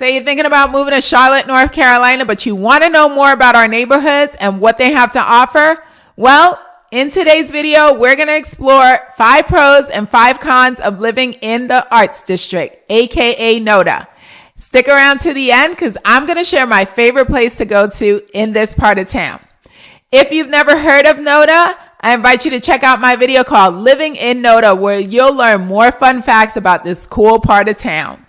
So you're thinking about moving to Charlotte, North Carolina, but you want to know more about our neighborhoods and what they have to offer? Well, in today's video, we're going to explore 5 pros and 5 cons of living in the Arts District, aka NoDa. Stick around to the end because I'm going to share my favorite place to go to in this part of town. If you've never heard of NoDa, I invite you to check out my video called Living in NoDa, where you'll learn more fun facts about this cool part of town.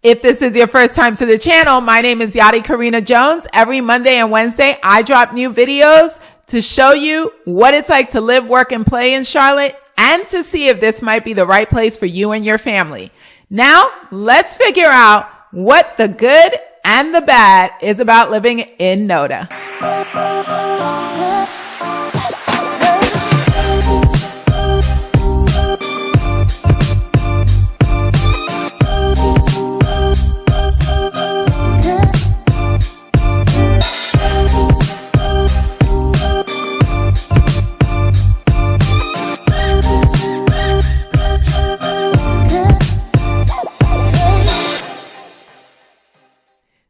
If this is your first time to the channel, my name is Yadi Karina Jones. Every Monday and Wednesday, I drop new videos to show you what it's like to live, work, and play in Charlotte, and to see if this might be the right place for you and your family. Now, let's figure out what the good and the bad is about living in NoDa.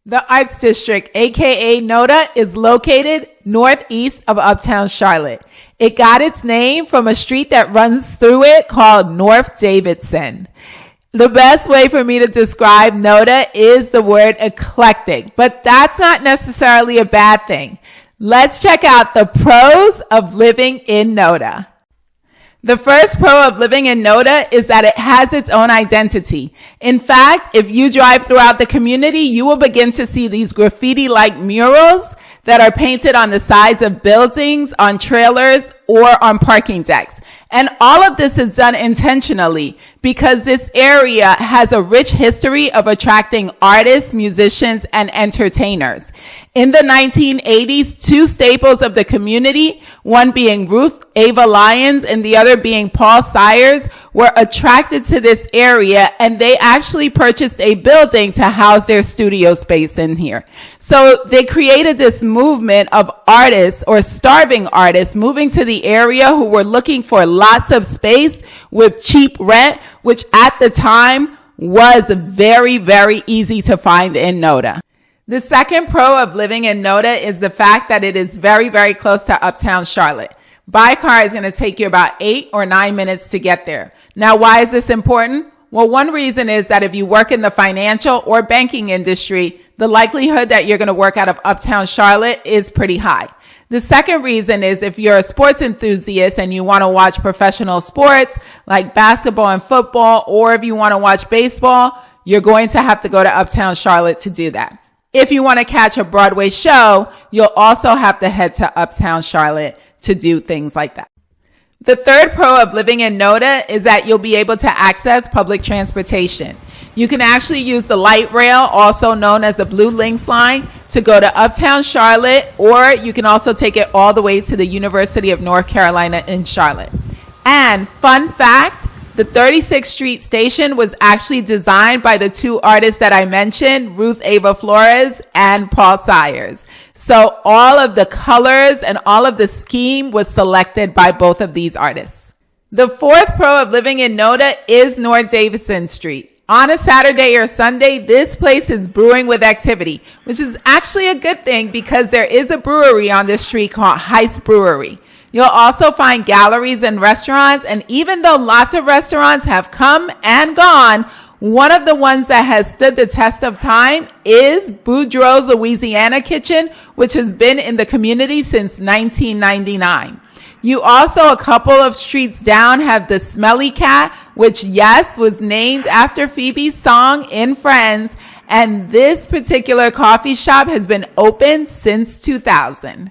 The Arts District, aka NoDa, is located northeast of Uptown Charlotte. It got its name from a street that runs through it called North Davidson. The best way for me to describe NoDa is the word eclectic, but that's not necessarily a bad thing. Let's check out the pros of living in NoDa. The first pro of living in NoDa is that it has its own identity. In fact, if you drive throughout the community, you will begin to see these graffiti-like murals that are painted on the sides of buildings, on trailers, or on parking decks. And all of this is done intentionally because this area has a rich history of attracting artists, musicians, and entertainers. In the 1980s, 2 staples of the community, one being Ruth Ava Lyons and the other being Paul Sayers, were attracted to this area, and they actually purchased a building to house their studio space in here. So they created this movement of artists or starving artists moving to the area who were looking for lots of space with cheap rent, which at the time was very, very easy to find in NoDa. The second pro of living in NoDa is the fact that it is very, very close to Uptown Charlotte. By car is going to take you about 8 or 9 minutes to get there. Now, why is this important? Well, one reason is that if you work in the financial or banking industry, the likelihood that you're going to work out of Uptown Charlotte is pretty high. The second reason is if you're a sports enthusiast and you want to watch professional sports like basketball and football, or if you want to watch baseball, you're going to have to go to Uptown Charlotte to do that. If you want to catch a Broadway show, you'll also have to head to Uptown Charlotte to do things like that. The third pro of living in NoDa is that you'll be able to access public transportation. You can actually use the light rail, also known as the Blue Links line, to go to Uptown Charlotte, or you can also take it all the way to the University of North Carolina in Charlotte. And fun fact, the 36th Street station was actually designed by the 2 artists that I mentioned, Ruth Ava Flores and Paul Sayers. So all of the colors and all of the scheme was selected by both of these artists. The fourth pro of living in NoDa is North Davidson Street. On a Saturday or Sunday, this place is brewing with activity, which is actually a good thing because there is a brewery on this street called Heist Brewery. You'll also find galleries and restaurants, and even though lots of restaurants have come and gone, one of the ones that has stood the test of time is Boudreaux's Louisiana Kitchen, which has been in the community since 1999. You also, a couple of streets down, have the Smelly Cat, which, yes, was named after Phoebe's song in Friends, and this particular coffee shop has been open since 2000.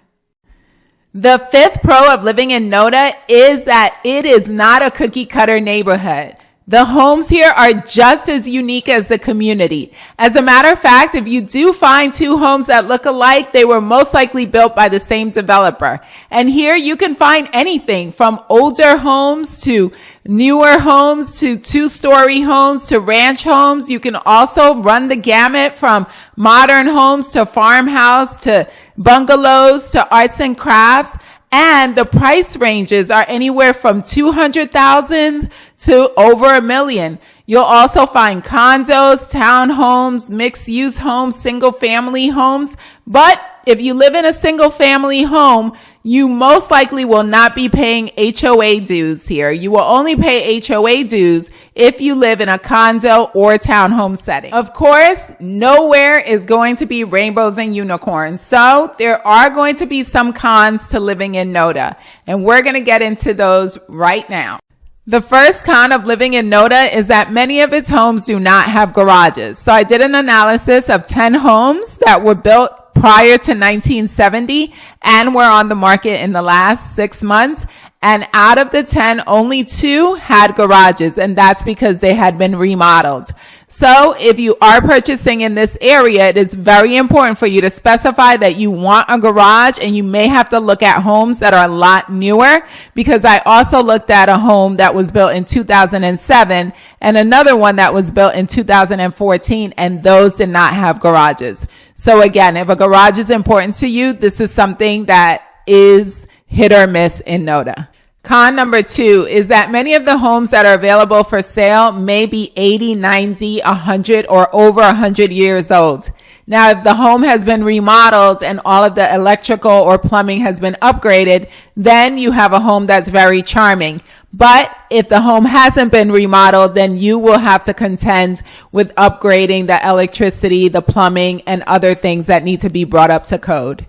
The fifth pro of living in NoDa is that it is not a cookie cutter neighborhood. The homes here are just as unique as the community. As a matter of fact, if you do find 2 homes that look alike, they were most likely built by the same developer. And here you can find anything from older homes to newer homes to 2-story homes to ranch homes. You can also run the gamut from modern homes to farmhouse to bungalows to arts and crafts. And the price ranges are anywhere from $200,000 to over $1 million. You'll also find condos, townhomes, mixed-use homes, single-family homes. But if you live in a single-family home, you most likely will not be paying HOA dues here. You will only pay HOA dues if you live in a condo or townhome setting. Of course, nowhere is going to be rainbows and unicorns. So there are going to be some cons to living in NoDa, and we're going to get into those right now. The first con of living in NoDa is that many of its homes do not have garages. So I did an analysis of 10 homes that were built prior to 1970 and were on the market in the last 6 months. And out of the 10, only 2 had garages, and that's because they had been remodeled. So if you are purchasing in this area, it is very important for you to specify that you want a garage, and you may have to look at homes that are a lot newer, because I also looked at a home that was built in 2007 and another one that was built in 2014, and those did not have garages. So again, if a garage is important to you, this is something that is hit or miss in NoDa. Con number 2 is that many of the homes that are available for sale may be 80, 90, 100, or over 100 years old. Now, if the home has been remodeled and all of the electrical or plumbing has been upgraded, then you have a home that's very charming. But if the home hasn't been remodeled, then you will have to contend with upgrading the electricity, the plumbing, and other things that need to be brought up to code.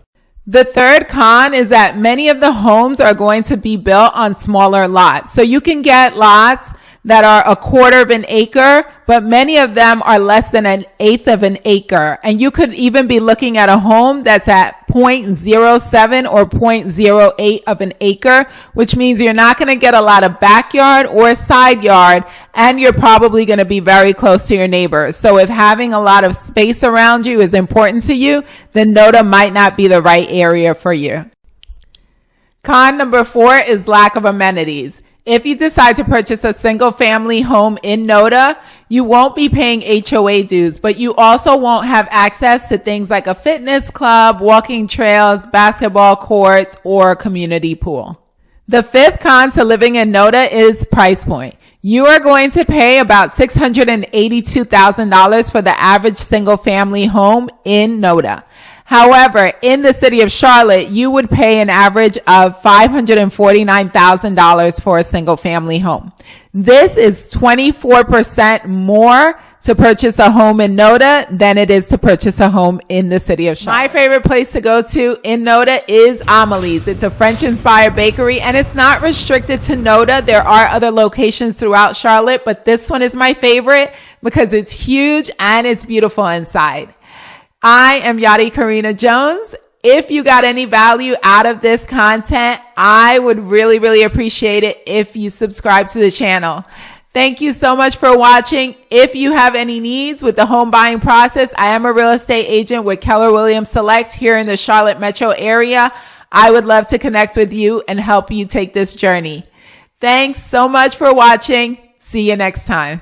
The third con is that many of the homes are going to be built on smaller lots. So you can get lots that are 1/4 of an acre, but many of them are less than 1/8 of an acre. And you could even be looking at a home that's at 0.07 or 0.08 of an acre, which means you're not going to get a lot of backyard or side yard, and you're probably going to be very close to your neighbors. So if having a lot of space around you is important to you, then NoDa might not be the right area for you. Con number 4 is lack of amenities. If you decide to purchase a single family home in NoDa, you won't be paying HOA dues, but you also won't have access to things like a fitness club, walking trails, basketball courts, or a community pool. The fifth con to living in NoDa is price point. You are going to pay about $682,000 for the average single family home in NoDa. However, in the city of Charlotte, you would pay an average of $549,000 for a single family home. This is 24% more to purchase a home in NoDa than it is to purchase a home in the city of Charlotte. My favorite place to go to in NoDa is Amelie's. It's a French-inspired bakery, and it's not restricted to NoDa. There are other locations throughout Charlotte, but this one is my favorite because it's huge and it's beautiful inside. I am Yadi Karina Jones. If you got any value out of this content, I would really, really appreciate it if you subscribe to the channel. Thank you so much for watching. If you have any needs with the home buying process, I am a real estate agent with Keller Williams Select here in the Charlotte metro area. I would love to connect with you and help you take this journey. Thanks so much for watching. See you next time.